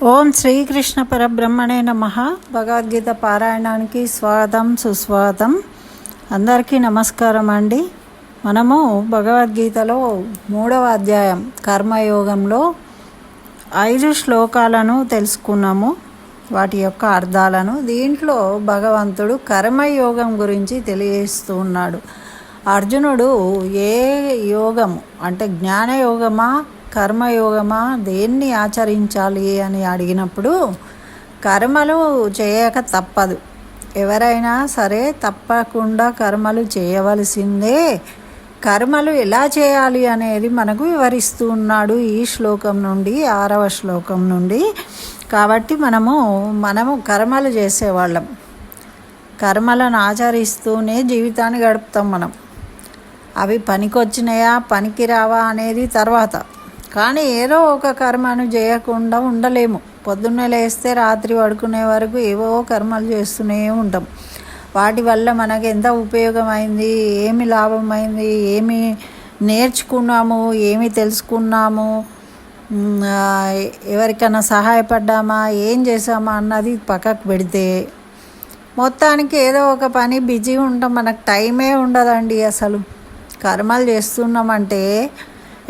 ఓం శ్రీకృష్ణ పరబ్రహ్మణే నమః. భగవద్గీత పారాయణానికి స్వాగతం సుస్వాగతం. అందరికీ నమస్కారం అండి. మనము భగవద్గీతలో 3వ అధ్యాయం కర్మయోగంలో 5 శ్లోకాలను తెలుసుకున్నాము, వాటి యొక్క అర్థాలను. దీంట్లో భగవంతుడు కర్మయోగం గురించి తెలియజేస్తూ ఉన్నాడు. అర్జునుడు ఏ యోగము అంటే జ్ఞానయోగమా కర్మయోగమా దేన్ని ఆచరించాలి అని అడిగినప్పుడు కర్మలు చేయక తప్పదు, ఎవరైనా సరే తప్పకుండా కర్మలు చేయవలసిందే. కర్మలు ఎలా చేయాలి అనేది మనకు వివరిస్తూ ఉన్నాడు ఈ శ్లోకం నుండి, 6వ శ్లోకం నుండి. కాబట్టి మనము కర్మలు చేసేవాళ్ళం, కర్మలను ఆచరిస్తూనే జీవితాన్ని గడుపుతాం. మనం అవి పనికొచ్చినాయా పనికి రావా అనేది తర్వాత, కానీ ఏదో ఒక కర్మను చేయకుండా ఉండలేము. పొద్దున్నే లేస్తే రాత్రి పడుకునే వరకు ఏవో కర్మలు చేస్తూనే ఉంటాం. వాటి వల్ల మనకు ఎంత ఉపయోగమైంది, ఏమి లాభమైంది, ఏమి నేర్చుకున్నాము, ఏమి తెలుసుకున్నాము, ఎవరికైనా సహాయపడ్డామా, ఏం చేసామా అన్నది పక్కకు పెడితే మొత్తానికి ఏదో ఒక పని బిజీ ఉంటాం, మనకు టైమే ఉండదండి. అసలు కర్మలు చేస్తున్నామంటే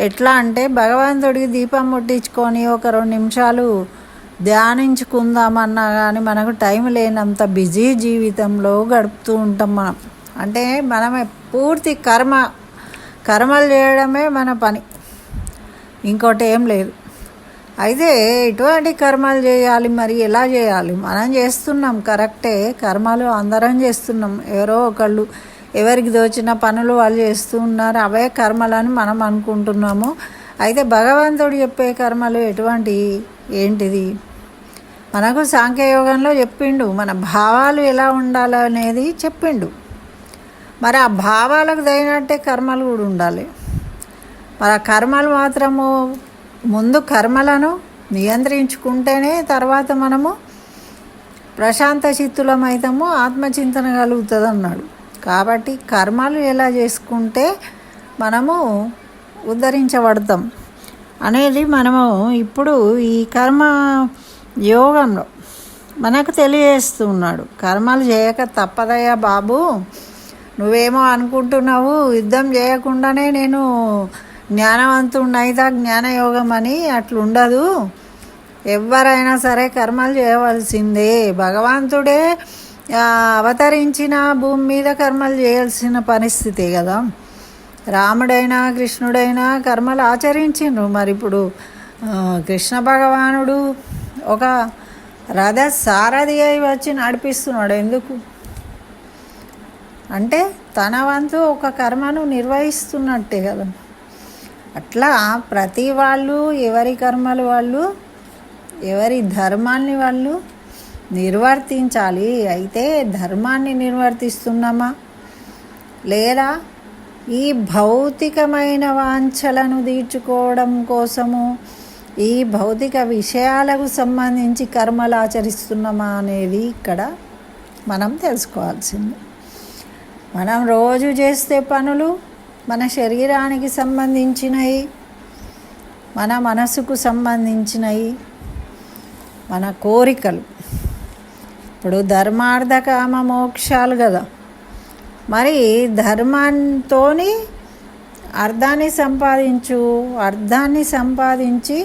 ఎట్లా అంటే భగవంతుడికి దీపం ముట్టించుకొని ఒక 2 నిమిషాలు ధ్యానించుకుందామన్నా కానీ మనకు టైం లేనంత బిజీ జీవితంలో గడుపుతూ ఉంటాం మనం. అంటే మనమే పూర్తి కర్మలు చేయడమే మన పని, ఇంకోటి ఏం లేదు. అయితే ఎటువంటి కర్మలు చేయాలి, మరి ఎలా చేయాలి? మనం చేస్తున్నాం కరెక్టే, కర్మలు అందరం చేస్తున్నాం. ఎవరో ఒకళ్ళు ఎవరికి దోచిన పనులు వాళ్ళు చేస్తూ ఉన్నారు, అవే కర్మలని మనం అనుకుంటున్నాము. అయితే భగవంతుడు చెప్పే కర్మలు ఏంటిది మనకు సాంఖ్యయోగంలో చెప్పిండు. మన భావాలు ఎలా ఉండాలనేది చెప్పిండు. మరి ఆ భావాలకు తగినట్టే కర్మలు కూడా ఉండాలి. మరి ఆ కర్మలు మాత్రము ముందు కర్మలను నియంత్రించుకుంటేనే తర్వాత మనము ప్రశాంత చిత్తులమైతాము, ఆత్మచింతన కలుగుతుంది అన్నాడు. కాబట్టి కర్మలు ఎలా చేసుకుంటే మనము ఉద్ధరించబడతాం అనేది మనము ఇప్పుడు ఈ కర్మ యోగంలో మనకు తెలియజేస్తూ ఉన్నాడు. కర్మలు చేయక తప్పదయ్యా బాబు, నువ్వేమో అనుకుంటున్నావు యుద్ధం చేయకుండానే నేను జ్ఞానవంతుడినైతా జ్ఞానయోగం అని. అట్లుండదు, ఎవరైనా సరే కర్మలు చేయవలసిందే. భగవంతుడే అవతరించిన భూమి మీద కర్మలు చేయాల్సిన పరిస్థితే కదా. రాముడైనా కృష్ణుడైనా కర్మలు ఆచరించిండ్రు. మరి ఇప్పుడు కృష్ణ భగవానుడు ఒక రథ సారథి అయి వచ్చి నడిపిస్తున్నాడు. ఎందుకు అంటే తన వంతు ఒక కర్మను నిర్వహిస్తున్నట్టే కదా. అట్లా ప్రతి వాళ్ళు ఎవరి కర్మలు వాళ్ళు, ఎవరి ధర్మాన్ని వాళ్ళు నిర్వర్తించాలి. అయితే ధర్మాన్ని నిర్వర్తిస్తున్నామా లేదా ఈ భౌతికమైన వాంఛలను తీర్చుకోవడం కోసము ఈ భౌతిక విషయాలకు సంబంధించి కర్మలు ఆచరిస్తున్నామా అనేది ఇక్కడ మనం తెలుసుకోవాల్సింది. మనం రోజు చేసే పనులు మన శరీరానికి సంబంధించినవి, మన మనసుకు సంబంధించినవి, మన కోరికలు. ఇప్పుడు ధర్మార్థ కామ మోక్షాలు కదా. మరి ధర్మంతో అర్థాన్ని సంపాదించి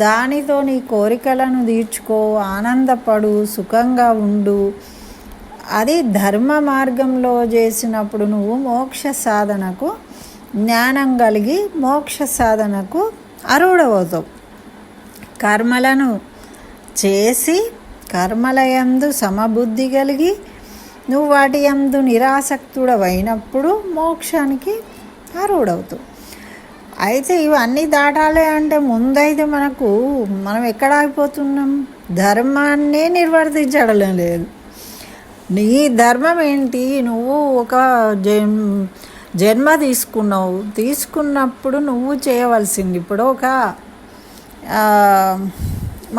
దానితో నీ కోరికలను తీర్చుకో, ఆనందపడు, సుఖంగా ఉండు. అది ధర్మ మార్గంలో చేసినప్పుడు నువ్వు మోక్ష సాధనకు, జ్ఞానం కలిగి మోక్ష సాధనకు అర్హుడవుతావు. కర్మలను చేసి కర్మలయందు సమబుద్ధి కలిగి నువ్వు వాటి యందు నిరాసక్తుడవైనప్పుడు మోక్షానికి అర్హుడవుతావు. అయితే ఇవన్నీ దాటాలి అంటే ముందైతే మనం ఎక్కడ ఆగిపోతున్నాం? ధర్మాన్నే నిర్వర్తించడం లేదు. నీ ధర్మం ఏంటి? నువ్వు ఒక జన్మ తీసుకున్నప్పుడు నువ్వు చేయవలసింది. ఇప్పుడు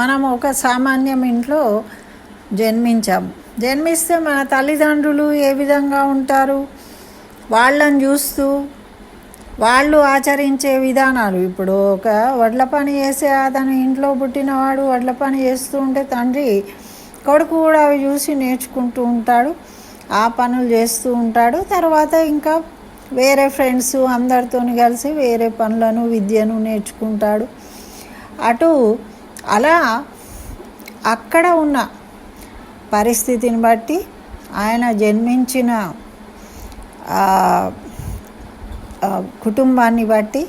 మనం ఒక సామాన్యం ఇంట్లో జన్మిస్తే మన తల్లిదండ్రులు ఏ విధంగా ఉంటారు, వాళ్ళని చూస్తూ వాళ్ళు ఆచరించే విధానాలు. ఇప్పుడు ఒక వడ్ల పని చేసే అతను ఇంట్లో పుట్టినవాడు వడ్ల పని చేస్తూ ఉంటే తండ్రి కొడుకు కూడా అవి చూసి నేర్చుకుంటూ ఉంటాడు, ఆ పనులు చేస్తూ ఉంటాడు. తర్వాత ఇంకా వేరే ఫ్రెండ్స్ అందరితో కలిసి వేరే పనులను విద్యను నేర్చుకుంటాడు. అలా అక్కడ ఉన్న పరిస్థితిని బట్టి ఆయన జన్మించిన కుటుంబాన్ని బట్టి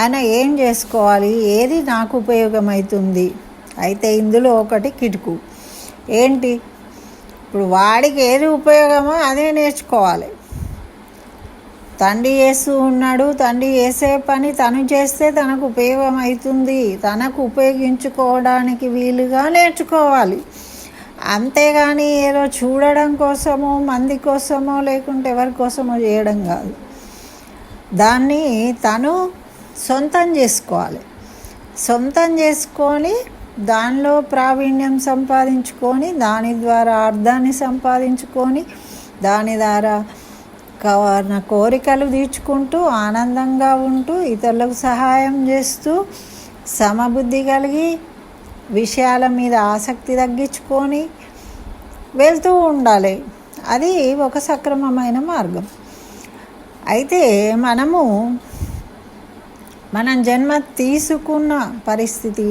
ఆయన ఏం చేసుకోవాలి, ఏది నాకు ఉపయోగమవుతుంది. అయితే ఇందులో ఒకటి కిటుకు ఏంటి, ఇప్పుడు వాడికి ఏది ఉపయోగమో అదే నేర్చుకోవాలి. తండ్రి చేస్తూ ఉన్నాడు, తండ్రి చేసే పని తను చేస్తే తనకు ఉపయోగం అవుతుంది, తనకు ఉపయోగించుకోవడానికి వీలుగా నేర్చుకోవాలి. అంతేగాని ఏదో చూడడం కోసమో మంది కోసమో లేకుంటే ఎవరి కోసమో చేయడం కాదు. దాన్ని తను సొంతం చేసుకోవాలి. సొంతం చేసుకొని దానిలో ప్రావీణ్యం సంపాదించుకొని దాని ద్వారా అర్థాన్ని సంపాదించుకొని దాని ద్వారా కోరికలు తీర్చుకుంటూ ఆనందంగా ఉంటూ ఇతరులకు సహాయం చేస్తూ సమబుద్ధి కలిగి విషయాల మీద ఆసక్తి తగ్గించుకొని వెళ్తూ ఉండాలి. అది ఒక సక్రమమైన మార్గం. అయితే మనం జన్మ తీసుకున్న పరిస్థితి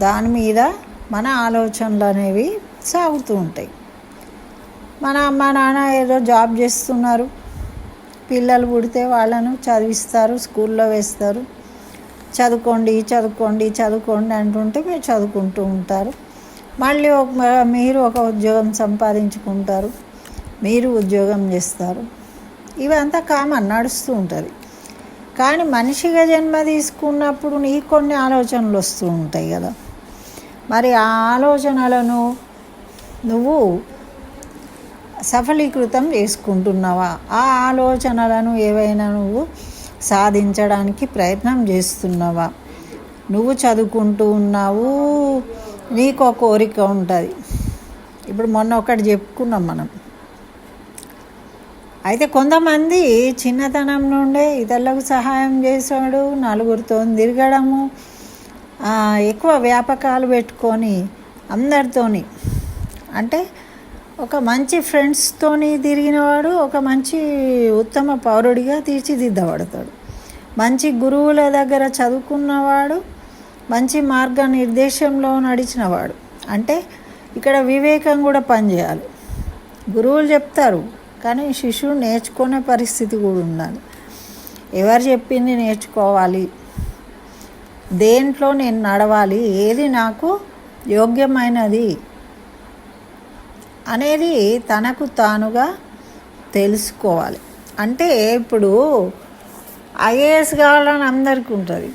దాని మీద మన ఆలోచనలు అనేవి సాగుతూ ఉంటాయి. మన అమ్మ నాన్న ఏదో జాబ్ చేస్తున్నారు, పిల్లలు పుడితే వాళ్ళను చదివిస్తారు, స్కూల్లో వేస్తారు, చదువుకోండి చదువుకోండి చదువుకోండి అంటుంటే మీరు చదువుకుంటూ ఉంటారు. మళ్ళీ మీరు ఒక ఉద్యోగం సంపాదించుకుంటారు, మీరు ఉద్యోగం చేస్తారు. ఇవంతా కామన్ నడుస్తూ ఉంటుంది. కానీ మనిషిగా జన్మ తీసుకున్నప్పుడు నీకు కొన్ని ఆలోచనలు వస్తూ ఉంటాయి కదా. మరి ఆ ఆలోచనలను నువ్వు సఫలీకృతం చేసుకుంటున్నావా? ఆ ఆలోచనలను ఏవైనా నువ్వు సాధించడానికి ప్రయత్నం చేస్తున్నావా? నువ్వు చదువుకుంటూ ఉన్నావు, నీకు ఒక కోరిక ఉంటుంది. ఇప్పుడు మొన్న ఒకటి చెప్పుకున్నాం మనం. అయితే కొంతమంది చిన్నతనం నుండే ఇతరులకు సహాయం చేశాడు, నలుగురితో తిరగడము, ఎక్కువ వ్యాపకాలు పెట్టుకొని అందరితోని, అంటే ఒక మంచి ఫ్రెండ్స్తోని తిరిగినవాడు ఒక మంచి ఉత్తమ పౌరుడిగా తీర్చిదిద్దబడతాడు. మంచి గురువుల దగ్గర చదువుకున్నవాడు మంచి మార్గనిర్దేశంలో నడిచినవాడు. అంటే ఇక్కడ వివేకం కూడా పనిచేయాలి. గురువులు చెప్తారు కానీ శిష్యుడు నేర్చుకునే పరిస్థితి కూడా ఉండాలి. ఎవరు చెప్పింది నేర్చుకోవాలి, దేంట్లో నేను నడవాలి, ఏది నాకు యోగ్యమైనది అనేది తనకు తానుగా తెలుసుకోవాలి. అంటే ఇప్పుడు ఐఏఎస్ కావాలని అందరికీ ఉంటుంది,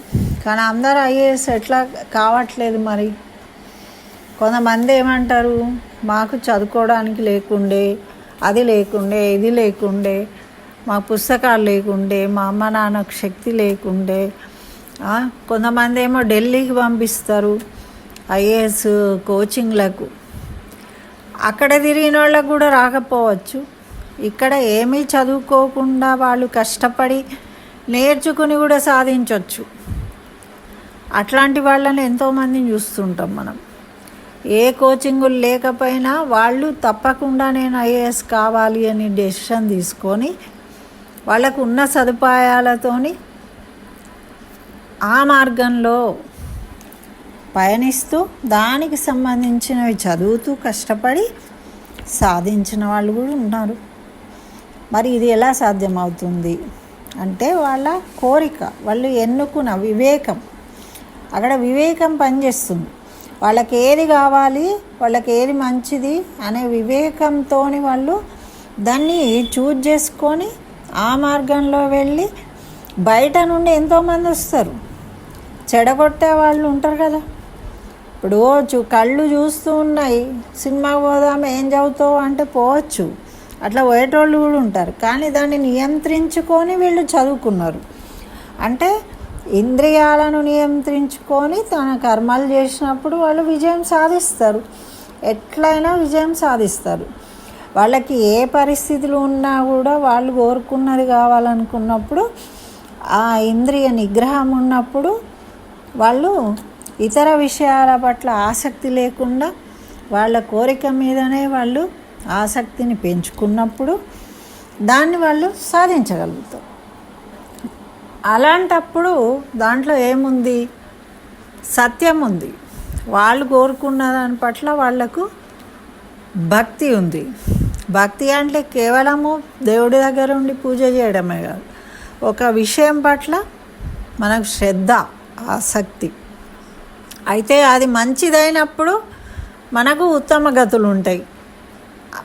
కానీ అందరూ ఐఏఎస్ ఎట్లా కావట్లేదు. మరి కొంతమంది ఏమంటారు, మాకు చదువుకోవడానికి లేకుండే, అది లేకుండే, ఇది లేకుండే, మా పుస్తకాలు లేకుండే, మా అమ్మ నాన్నకు శక్తి లేకుండే. కొంతమంది ఏమో ఢిల్లీకి పంపిస్తారు ఐఏఎస్ కోచింగ్లకు. అక్కడ తిరిగిన వాళ్ళకు కూడా రాకపోవచ్చు. ఇక్కడ ఏమీ చదువుకోకుండా వాళ్ళు కష్టపడి నేర్చుకుని కూడా సాధించవచ్చు. అట్లాంటి వాళ్ళని ఎంతోమందిని చూస్తుంటాం మనం. ఏ కోచింగులు లేకపోయినా వాళ్ళు తప్పకుండా నేను ఐఏఎస్ కావాలి అని డెసిషన్ తీసుకొని వాళ్ళకు ఉన్న సదుపాయాలతోని ఆ మార్గంలో పయనిస్తూ దానికి సంబంధించినవి చదువుతూ కష్టపడి సాధించిన వాళ్ళు కూడా ఉన్నారు. మరి ఇది ఎలా సాధ్యమవుతుంది అంటే వాళ్ళ కోరిక, వాళ్ళు ఎన్నుకున్న వివేకం, అక్కడ వివేకం పనిచేస్తుంది. వాళ్ళకి ఏది కావాలి, వాళ్ళకి ఏది మంచిది అనే వివేకంతో వాళ్ళు దాన్ని చూజ్ చేసుకొని ఆ మార్గంలో వెళ్ళి, బయట నుండి ఎంతోమంది వస్తారు, చెడగొట్టే వాళ్ళు ఉంటారు కదా. ఇప్పుడు కళ్ళు చూస్తూ ఉన్నాయి, సినిమాకి పోదాం, ఏం చదువుతావు అంటే పోవచ్చు, అట్లా పోయేటోళ్ళు కూడా ఉంటారు. కానీ దాన్ని నియంత్రించుకొని వీళ్ళు చదువుకున్నారు. అంటే ఇంద్రియాలను నియంత్రించుకొని తన కర్మలు చేసినప్పుడు వాళ్ళు విజయం సాధిస్తారు, ఎట్లయినా విజయం సాధిస్తారు. వాళ్ళకి ఏ పరిస్థితులు ఉన్నా కూడా వాళ్ళు కోరుకున్నది కావాలనుకున్నప్పుడు ఆ ఇంద్రియ నిగ్రహం ఉన్నప్పుడు వాళ్ళు ఇతర విషయాల పట్ల ఆసక్తి లేకుండా వాళ్ళ కోరిక మీదనే వాళ్ళు ఆసక్తిని పెంచుకున్నప్పుడు దాన్ని వాళ్ళు సాధించగలుగుతారు. అలాంటప్పుడు దాంట్లో ఏముంది? సత్యం ఉంది. వాళ్ళు కోరుకున్న దాని పట్ల వాళ్లకు భక్తి ఉంది. భక్తి అంటే కేవలము దేవుడి దగ్గర ఉండి పూజ చేయడమే కాదు, ఒక విషయం పట్ల మనకు శ్రద్ధ, ఆసక్తి. అయితే అది మంచిదైనప్పుడు మనకు ఉత్తమ గతులు ఉంటాయి.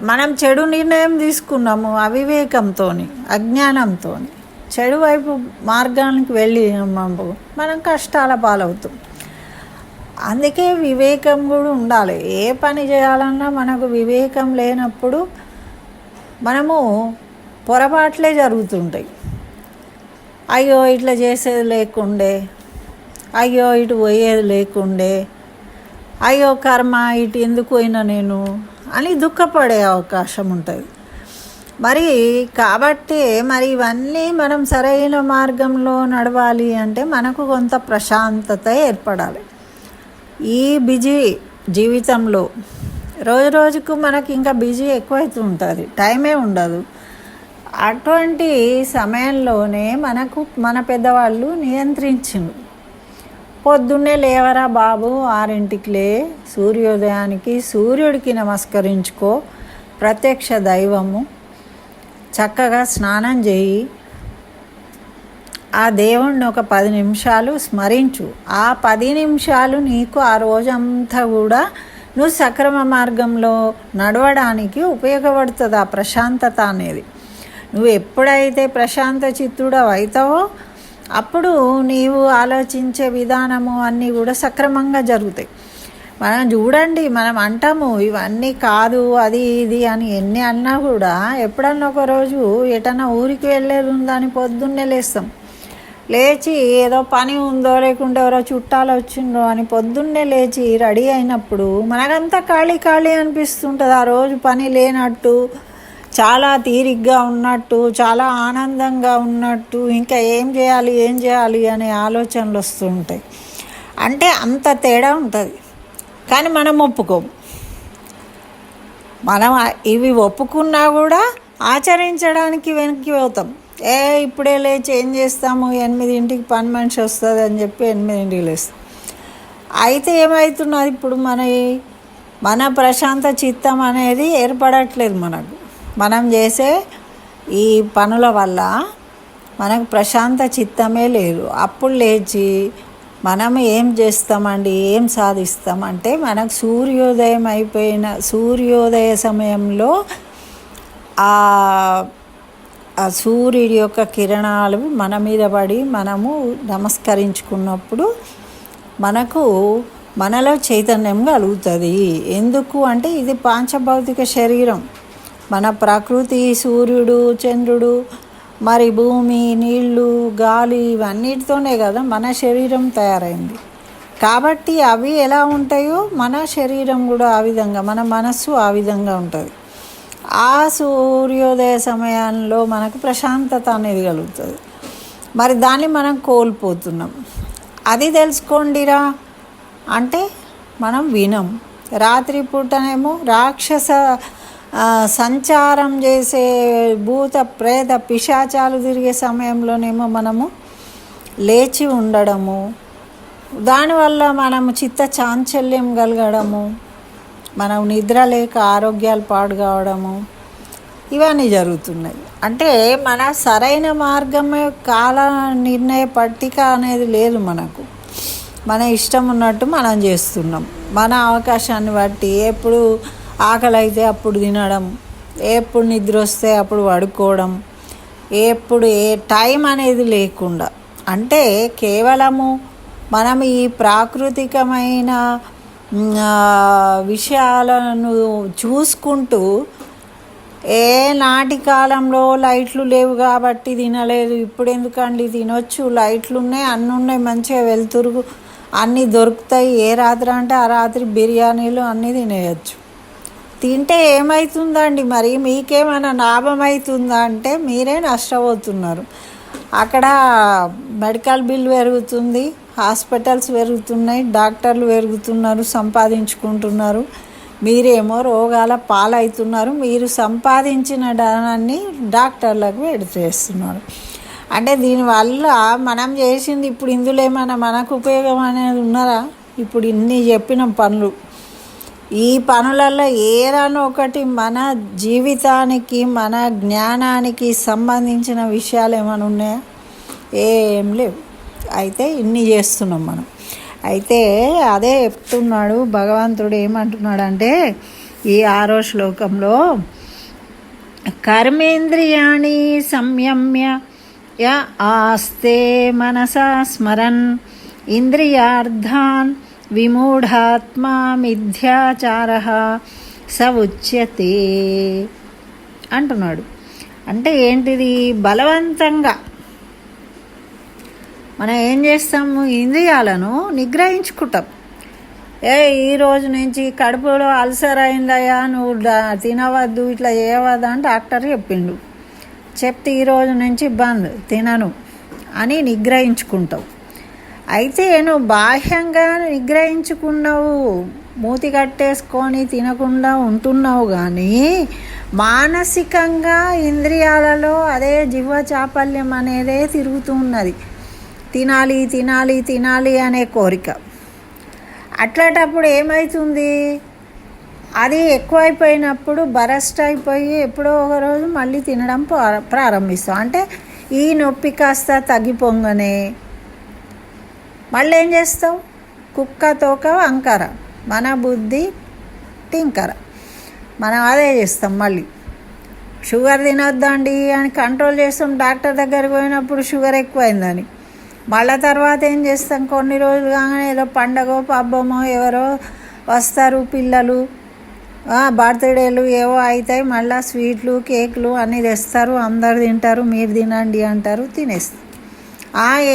మనం చెడు నిర్ణయం తీసుకున్నాము అవివేకంతో, అజ్ఞానంతో, చెడు వైపు మార్గానికి వెళ్ళి మనం కష్టాల పాలవుతాం. అందుకే వివేకం కూడా ఉండాలి. ఏ పని చేయాలన్నా మనకు వివేకం లేనప్పుడు మనము పొరపాట్లే జరుగుతుంటాయి. అయ్యో ఇట్లా చేసేది లేకుండే, అయ్యో ఇటు పోయేది లేకుండే, అయ్యో కర్మ ఇటు ఎందుకు పోయినా నేను అని దుఃఖపడే అవకాశం ఉంటుంది. మరి కాబట్టి ఇవన్నీ మనం సరైన మార్గంలో నడవాలి అంటే మనకు కొంత ప్రశాంతత ఏర్పడాలి. ఈ బిజీ జీవితంలో రోజు రోజుకు మనకి ఇంకా బిజీ ఎక్కువైతూ ఉంటుంది, టైమే ఉండదు. అటువంటి సమయంలోనే మనకు మన పెద్దవాళ్ళు నియంత్రించిండు. పొద్దున్నే లేవరా బాబు, 6ంటికి లే, సూర్యోదయానికి సూర్యుడికి నమస్కరించుకో, ప్రత్యక్ష దైవము, చక్కగా స్నానం చేయి, ఆ దేవుణ్ణి ఒక 10 నిమిషాలు స్మరించు. ఆ 10 నిమిషాలు నీకు ఆ రోజంతా కూడా నువ్వు సక్రమ మార్గంలో నడవడానికి ఉపయోగపడుతుంది. ఆ ప్రశాంతత అనేది, నువ్వు ఎప్పుడైతే ప్రశాంత చిత్తుడవు అవుతావో అప్పుడు నీవు ఆలోచించే విధానము అన్నీ కూడా సక్రమంగా జరుగుతాయి. మనం చూడండి, మనం అంటాము ఇవన్నీ కాదు అది ఇది అని, ఎన్ని అన్నా కూడా ఎప్పుడన్నా ఒక రోజు ఎటన్నా ఊరికి వెళ్ళేది ఉందని పొద్దున్నే లేస్తాం. లేచి ఏదో పని ఉందో లేకుంటే ఎవరో చుట్టాలు వచ్చిందో అని పొద్దున్నే లేచి రెడీ అయినప్పుడు మనకంతా ఖాళీ ఖాళీ అనిపిస్తుంటుంది. ఆ రోజు పని లేనట్టు, చాలా తీరిగ్గా ఉన్నట్టు, చాలా ఆనందంగా ఉన్నట్టు, ఇంకా ఏం చేయాలి అనే ఆలోచనలు వస్తూ ఉంటాయి. అంటే అంత తేడా ఉంటుంది. కానీ మనం ఒప్పుకోము. మనం ఇవి ఒప్పుకున్నా కూడా ఆచరించడానికి వెనక్కి పోతాం. ఇప్పుడే లేచి ఏం చేస్తాము, 8ంటికి పని మనిషి వస్తుంది అని చెప్పి 8ంటికి లేస్తాం. అయితే ఏమవుతున్నది, ఇప్పుడు మన ప్రశాంత చిత్తం అనేది ఏర్పడట్లేదు మనకు. మనం చేసే ఈ పనుల వల్ల మనకు ప్రశాంత చిత్తమే లేదు. అప్పుడు లేచి మనం ఏం చేస్తామండి, ఏం సాధిస్తామంటే మనకు సూర్యోదయ సమయంలో ఆ సూర్యుడి యొక్క కిరణాలు మన మీద పడి మనము నమస్కరించుకున్నప్పుడు మనలో చైతన్యం కలుగుతుంది. ఎందుకు అంటే ఇది పాంచభౌతిక శరీరం. మన ప్రకృతి, సూర్యుడు, చంద్రుడు, మరి భూమి, నీళ్ళు, గాలి, ఇవన్నిటితోనే కదా మన శరీరం తయారైంది. కాబట్టి అవి ఎలా ఉంటాయో మన శరీరం కూడా ఆ విధంగా, మన మనస్సు ఆ విధంగా ఉంటుంది. ఆ సూర్యోదయ సమయంలో మనకు ప్రశాంతత అనేది కలుగుతుంది. మరి దాన్ని మనం కోల్పోతున్నాం. అది తెలుసుకోండిరా అంటే మనం వినం. రాత్రిపూటనేమో రాక్షస సంచారం చేసే భూత ప్రేత పిశాచాలు తిరిగే సమయంలోనేమో మనము లేచి ఉండడము, దానివల్ల మనము చిత్త చాంచల్యం కలగడము, మనం నిద్ర లేక ఆరోగ్యాలు పాడు కావడము, ఇవన్నీ జరుగుతున్నాయి. అంటే మన సరైన మార్గమే కాల నిర్ణయ పట్టిక అనేది లేదు మనకు. మన ఇష్టం ఉన్నట్టు మనం చేస్తున్నాం. మన అవకాశాన్ని బట్టి ఎప్పుడు ఆకలి అయితే అప్పుడు తినడం, ఎప్పుడు నిద్ర వస్తే అప్పుడు పడుకోవడం, ఎప్పుడు ఏ టైం అనేది లేకుండా. అంటే కేవలము మనం ఈ ప్రాకృతికమైన విషయాలను చూసుకుంటూ నాటి కాలంలో లైట్లు లేవు కాబట్టి తినలేదు, ఇప్పుడు ఎందుకండి తినొచ్చు, లైట్లు ఉన్నాయి, అన్నీ ఉన్నాయి, మంచిగా వెళ్తురు, అన్నీ దొరుకుతాయి, ఏ రాత్రి అంటే ఆ రాత్రి బిర్యానీలు అన్నీ తినేయచ్చు. తింటే ఏమవుతుందండి, మరి మీకేమైనా లాభం అవుతుందా అంటే మీరే నష్టపోతున్నారు. అక్కడ మెడికల్ బిల్ పెరుగుతుంది, హాస్పిటల్స్ పెరుగుతున్నాయి, డాక్టర్లు పెరుగుతున్నారు, సంపాదించుకుంటున్నారు. మీరేమో రోగాల పాలవుతున్నారు. మీరు సంపాదించిన ధనాన్ని డాక్టర్లకు పెడితేస్తున్నారు. అంటే దీనివల్ల మనం చేసింది ఇప్పుడు ఇందులో ఏమైనా మనకు ఉపయోగం అనేది ఉన్నారా? ఇప్పుడు ఇన్ని చెప్పిన పనులు, ఈ పనులలో ఏదైనా ఒకటి మన జీవితానికి మన జ్ఞానానికి సంబంధించిన విషయాలు ఏమైనా ఉన్నాయా? ఏం లేవు. అయితే ఇన్ని చేస్తున్నాం మనం. అయితే అదే చెప్తున్నాడు భగవంతుడు. ఏమంటున్నాడంటే ఈ 6వ శ్లోకంలో, కర్మేంద్రియాణి సంయమ్య య ఆస్తే మనసా స్మరన్ ఇంద్రియార్థాన్ విమూఢాత్మా మిథ్యాచారః స ఉచ్యతే అంటున్నాడు. అంటే ఏంటిది? బలవంతంగా మనం ఏం చేస్తాము? ఇంద్రియాలను నిగ్రహించుకుంటాం. ఈ రోజు నుంచి కడుపులో అల్సర్ అయిందయ్యా, నువ్వు తినవద్దు, ఇట్లా చేయవద్దు అని డాక్టర్ చెప్పిండు. చెప్తే ఈరోజు నుంచి బంద్, తినను అని నిగ్రహించుకుంటావు. అయితే నువ్వు బాహ్యంగా నిగ్రహించుకున్నావు, మూతి కట్టేసుకొని తినకుండా ఉంటున్నావు, కానీ మానసికంగా ఇంద్రియాలలో అదే జిహ్వ చాపల్యం అనేదే తిరుగుతూ ఉన్నది. తినాలి తినాలి తినాలి అనే కోరిక. అట్లాంటప్పుడు ఏమవుతుంది? అది ఎక్కువైపోయినప్పుడు బరస్ట్ అయిపోయి ఎప్పుడో ఒక రోజు మళ్ళీ తినడం ప్రారంభిస్తాం. అంటే ఈ నొప్పి కాస్త తగ్గిపోగానే మళ్ళీ ఏం చేస్తావు? కుక్క తోక వంకర, మన బుద్ధి టింకర. మనం అదే చేస్తాం. మళ్ళీ షుగర్ తినొద్దండి అని కంట్రోల్ చేస్తాం. డాక్టర్ దగ్గరికి పోయినప్పుడు షుగర్ ఎక్కువైందని. మళ్ళీ తర్వాత ఏం చేస్తాం? కొన్ని రోజులు కాగానే ఏదో పండగో పబ్బమో ఎవరో వస్తారు, పిల్లలు బర్త్డేలు ఏవో అవుతాయి, మళ్ళీ స్వీట్లు కేకులు అన్నీ తెస్తారు, అందరు తింటారు, మీరు తినండి అంటారు, తినేస్తారు.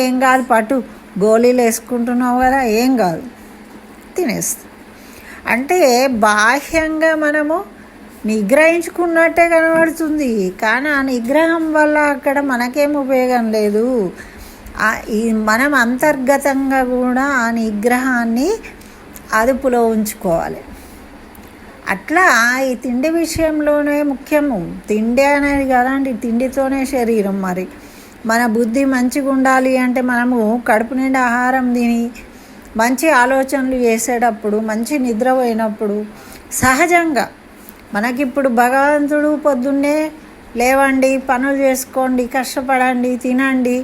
ఏం కాదు, పట్టు గోళీలు వేసుకుంటున్నావు కదా, ఏం కాదు, తినేస్తాం. అంటే బాహ్యంగా మనము నిగ్రహించుకున్నట్టే కనబడుతుంది, కానీ ఆ నిగ్రహం వల్ల అక్కడ మనకేం ఉపయోగం లేదు. మనం అంతర్గతంగా కూడా ఆ నిగ్రహాన్ని అదుపులో ఉంచుకోవాలి. అట్లా ఈ తిండి విషయంలోనే ముఖ్యము. తిండి అనేది కదండి, తిండితోనే శరీరం. మరి మన బుద్ధి మంచిగా ఉండాలి అంటే మనము కడుపు నిండా ఆహారం తిని మంచి ఆలోచనలు చేసేటప్పుడు, మంచి నిద్ర పోయినప్పుడు సహజంగా మనకిప్పుడు భగవంతుడు పొద్దున్నే లేవండి, పనులు చేసుకోండి, కష్టపడండి, తినండి,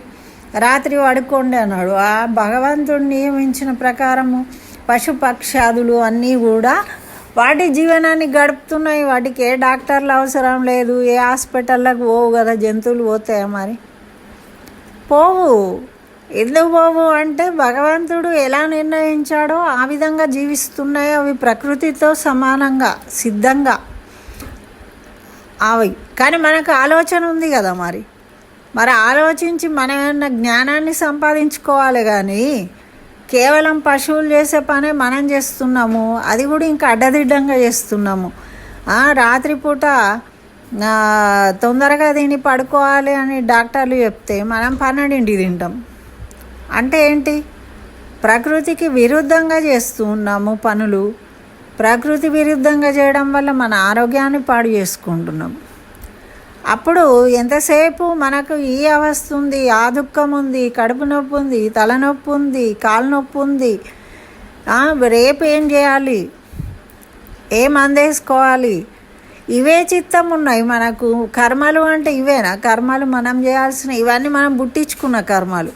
రాత్రి పడుకోండి అన్నాడు. ఆ భగవంతుడు నియమించిన ప్రకారము పశుపక్షాదులు అన్నీ కూడా వాటి జీవనాన్ని గడుపుతున్నాయి. వాటికి ఏ డాక్టర్లు అవసరం లేదు, ఏ హాస్పిటల్లకు పోవు కదా. జంతువులు పోతాయా? మరి పోవు. ఎందుకు పోవు అంటే భగవంతుడు ఎలా నిర్ణయించాడో ఆ విధంగా జీవిస్తున్నాయి. అవి ప్రకృతితో సమానంగా సిద్ధంగా అవి. కానీ మనకు ఆలోచన ఉంది కదా. మరి ఆలోచించి మనం ఏమన్నా జ్ఞానాన్ని సంపాదించుకోవాలి, కానీ కేవలం పశువులు చేసే పనే మనం చేస్తున్నాము. అది కూడా ఇంకా అడ్డదిడ్డంగా చేస్తున్నాము. రాత్రిపూట తొందరగా తిని పడుకోవాలి అని డాక్టర్లు చెప్తే మనం 12ంటికి తింటాం. అంటే ఏంటి? ప్రకృతికి విరుద్ధంగా చేస్తూ ఉన్నాము పనులు. ప్రకృతి విరుద్ధంగా చేయడం వల్ల మన ఆరోగ్యాన్ని పాడు చేసుకుంటున్నాం. అప్పుడు ఎంతసేపు మనకు ఈ అవస్థ ఉంది, ఆ దుఃఖం ఉంది, కడుపు నొప్పి ఉంది, తలనొప్పి ఉంది, కాలు నొప్పి ఉంది, రేపు ఏం చేయాలి, ఏం అందేసుకోవాలి, ఇవే చిత్తం ఉన్నాయి మనకు. కర్మలు అంటే ఇవేనా? కర్మలు మనం చేయాల్సిన, ఇవన్నీ మనం పుట్టించుకున్న కర్మలు.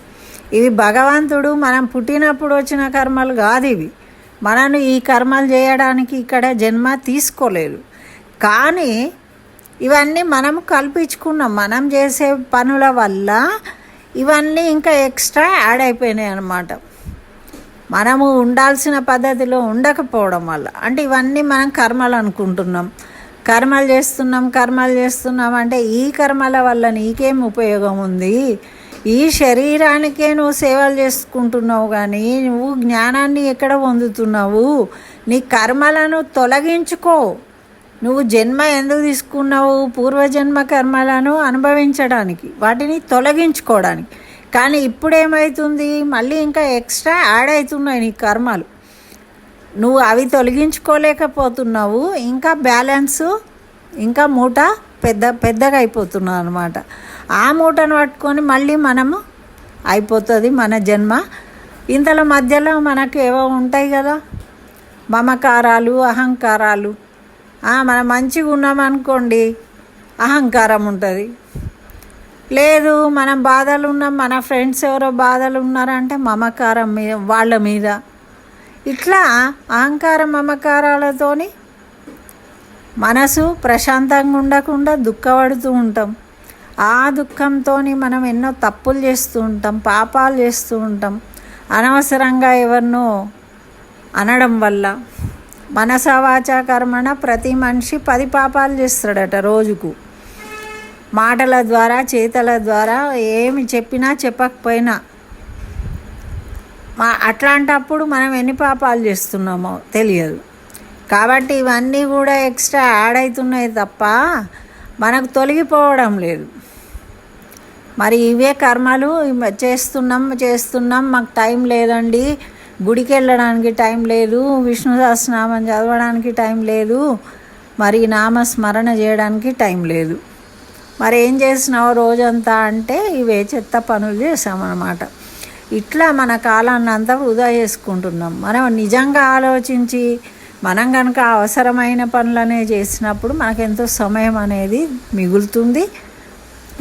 ఇవి భగవంతుడు మనం పుట్టినప్పుడు వచ్చిన కర్మలు కాదు. ఇవి మనను ఈ కర్మలు చేయడానికి ఇక్కడ జన్మ తీసుకోలేదు. కానీ ఇవన్నీ మనం కల్పించుకున్నాం. మనం చేసే పనుల వల్ల ఇవన్నీ ఇంకా ఎక్స్ట్రా యాడ్ అయిపోయినాయి అన్నమాట. మనము ఉండాల్సిన పద్ధతిలో ఉండకపోవడం వల్ల. అంటే ఇవన్నీ మనం కర్మలు అనుకుంటున్నాం. కర్మలు చేస్తున్నాం అంటే ఈ కర్మల వల్ల నీకేం ఉపయోగం ఉంది? ఈ శరీరానికే నువ్వు సేవలు చేసుకుంటున్నావు, కానీ నువ్వు జ్ఞానాన్ని ఎక్కడ పొందుతున్నావు? నీ కర్మలను తొలగించుకో. నువ్వు జన్మ ఎందుకు తీసుకున్నావు? పూర్వజన్మ కర్మలను అనుభవించడానికి, వాటిని తొలగించుకోవడానికి. కానీ ఇప్పుడు ఏమవుతుంది, మళ్ళీ ఇంకా ఎక్స్ట్రా యాడ్ అవుతున్నాయి నీ కర్మలు. నువ్వు అవి తొలగించుకోలేకపోతున్నావు, ఇంకా బ్యాలెన్సు, ఇంకా మూట పెద్దగా అయిపోతున్నావు అనమాట. ఆ మూటను పట్టుకొని మళ్ళీ మనము అయిపోతుంది మన జన్మ. ఇంతలో మధ్యలో మనకు ఏవో ఉంటాయి కదా, మమకారాలు, అహంకారాలు. మనం మంచిగా ఉన్నామనుకోండి, అహంకారం ఉంటుంది. లేదు మనం బాధలు ఉన్నాం, మన ఫ్రెండ్స్ ఎవరో బాధలు ఉన్నారంటే మమకారం వాళ్ళ మీద. ఇట్లా అహంకారం మమకారాలతోని మనసు ప్రశాంతంగా ఉండకుండా దుఃఖపడుతూ ఉంటాం. ఆ దుఃఖంతో మనం ఎన్నో తప్పులు చేస్తూ ఉంటాం, పాపాలు చేస్తూ ఉంటాం. అనవసరంగా ఎవరినో అనడం వల్ల మనస వాచ కర్మణ ప్రతి మనిషి 10 పాపాలు చేస్తాడట రోజుకు. మాటల ద్వారా, చేతల ద్వారా, ఏమి చెప్పినా చెప్పకపోయినా. అట్లాంటప్పుడు మనం ఎన్ని పాపాలు చేస్తున్నామో తెలియదు. కాబట్టి ఇవన్నీ కూడా ఎక్స్ట్రా యాడ్ అవుతున్నాయి తప్ప మనకు లేదు. మరి ఇవే కర్మలు చేస్తున్నాం, మాకు టైం లేదండి, గుడికి వెళ్ళడానికి టైం లేదు, విష్ణు సహస్రనామం చదవడానికి టైం లేదు, మరి నామస్మరణ చేయడానికి టైం లేదు. మరి ఏం చేసినావు రోజంతా అంటే ఇవే చెత్త పనులు చేసామన్నమాట. ఇట్లా మన కాలాన్ని అంతా వృధా చేసుకుంటున్నాం. మనం నిజంగా ఆలోచించి మనం కనుక అవసరమైన పనులనే చేసినప్పుడు మనకెంతో సమయం అనేది మిగులుతుంది.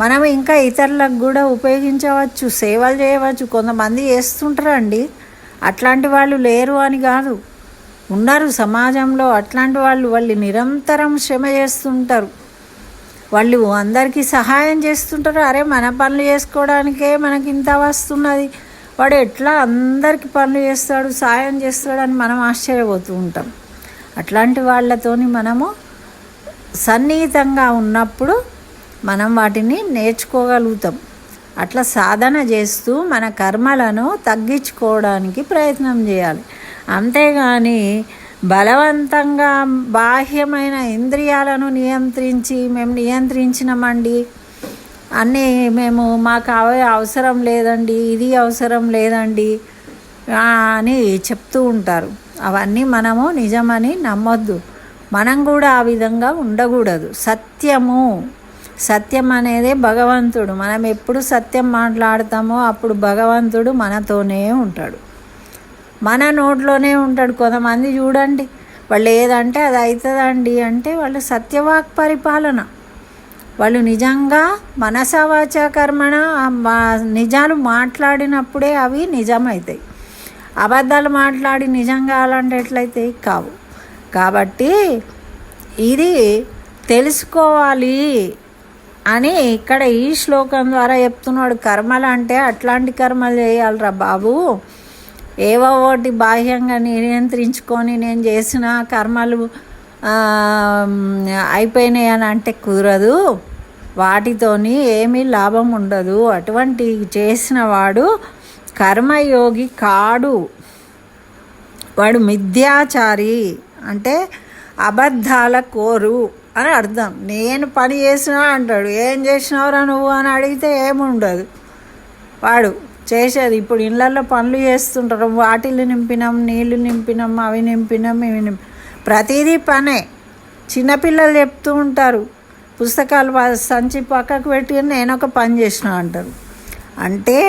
మనం ఇంకా ఇతరులకు కూడా ఉపయోగించవచ్చు, సేవలు చేయవచ్చు. కొంతమంది చేస్తుంటారండి, అట్లాంటి వాళ్ళు లేరు అని కాదు, ఉన్నారు సమాజంలో అట్లాంటి వాళ్ళు నిరంతరం శ్రమ చేస్తుంటారు. వాళ్ళు అందరికీ సహాయం చేస్తుంటారు. అరే మన పనులు చేసుకోవడానికే మనకి ఇంత వస్తున్నది, వాడు ఎట్లా అందరికీ పనులు చేస్తాడు, సాయం చేస్తాడని మనం ఆశ్చర్యపోతూ ఉంటాం. అట్లాంటి వాళ్ళతోని మనము సన్నిహితంగా ఉన్నప్పుడు మనం వాటిని నేర్చుకోగలుగుతాం. అట్లా సాధన చేస్తూ మన కర్మలను తగ్గించుకోవడానికి ప్రయత్నం చేయాలి. అంతేగాని బలవంతంగా బాహ్యమైన ఇంద్రియాలను నియంత్రించి మేము నియంత్రించినామండి, అన్నీ మాకు అవసరం లేదండి, ఇది అవసరం లేదండి అని చెప్తూ ఉంటారు. అవన్నీ మనము నిజమని నమ్మొద్దు. మనం కూడా ఆ విధంగా ఉండకూడదు. సత్యం అనేదే భగవంతుడు. మనం ఎప్పుడు సత్యం మాట్లాడతామో అప్పుడు భగవంతుడు మనతోనే ఉంటాడు, మన నోట్లోనే ఉంటాడు. కొంతమంది చూడండి, వాళ్ళు ఏదంటే అది అవుతుందండి అంటే వాళ్ళు సత్యవాక్ పరిపాలన. వాళ్ళు నిజంగా మనస వాచ కర్మణ నిజాలు మాట్లాడినప్పుడే అవి నిజమవుతాయి. అబద్ధాలు మాట్లాడి నిజంగా అలాంటి ఎట్లయితే కావు. కాబట్టి ఇది తెలుసుకోవాలి అని ఇక్కడ ఈ శ్లోకం ద్వారా చెప్తున్నాడు. కర్మలు అంటే అట్లాంటి కర్మలు చేయాలిరా బాబు. ఏవో ఒకటి బాహ్యంగా నియంత్రించుకొని నేను చేసిన కర్మలు అయిపోయినాయి అని అంటే కుదరదు, వాటితోని ఏమీ లాభం ఉండదు. అటువంటి చేసిన వాడు కర్మయోగి కాడు, వాడు మిథ్యాచారి అంటే అబద్ధాల కోరు అని అర్థం. నేను పని చేసినా అంటాడు, ఏం చేసినావురా నువ్వు అని అడిగితే ఏముండదు వాడు చేసేది. ఇప్పుడు ఇళ్ళల్లో పనులు చేస్తుంటారు, వాటిల్ని నింపినాం, నీళ్లు నింపినాం, అవి నింపినాం, ఇవి ప్రతిదీ పనే. చిన్నపిల్లలు చెప్తూ ఉంటారు, పుస్తకాలు సంచి పక్కకు పెట్టి నేను ఒక పని చేసిన అంటారు. అంటే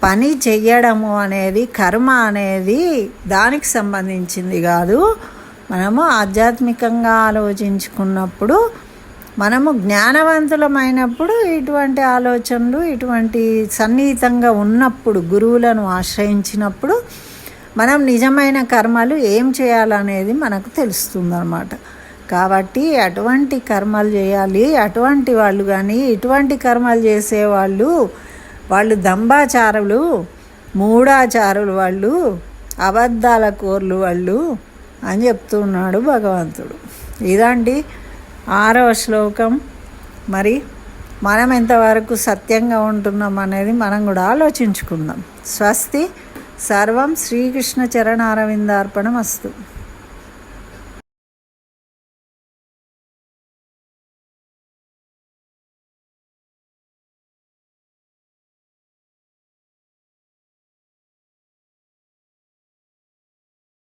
పని చెయ్యడము అనేది, కర్మ అనేది దానికి సంబంధించింది కాదు. మనము ఆధ్యాత్మికంగా ఆలోచించుకున్నప్పుడు, మనము జ్ఞానవంతులమైనప్పుడు, ఇటువంటి ఆలోచనలు ఇటువంటి సన్నిహితంగా ఉన్నప్పుడు, గురువులను ఆశ్రయించినప్పుడు మనం నిజమైన కర్మలు ఏం చేయాలనేది మనకు తెలుస్తుందన్నమాట. కాబట్టి అటువంటి కర్మలు చేయాలి. అటువంటి వాళ్ళు కానీ ఇటువంటి కర్మలు చేసేవాళ్ళు వాళ్ళు దంబాచారులు, మూఢాచారులు, వాళ్ళు అబద్ధాల కోర్లు వాళ్ళు అని చెప్తున్నాడు భగవంతుడు. ఇదండి 6వ శ్లోకం. మరి మనం ఎంతవరకు సత్యంగా ఉంటున్నాం అనేది మనం కూడా ఆలోచించుకుందాం. స్వస్తి. సర్వం శ్రీకృష్ణ చరణారవిందార్పణమస్తు.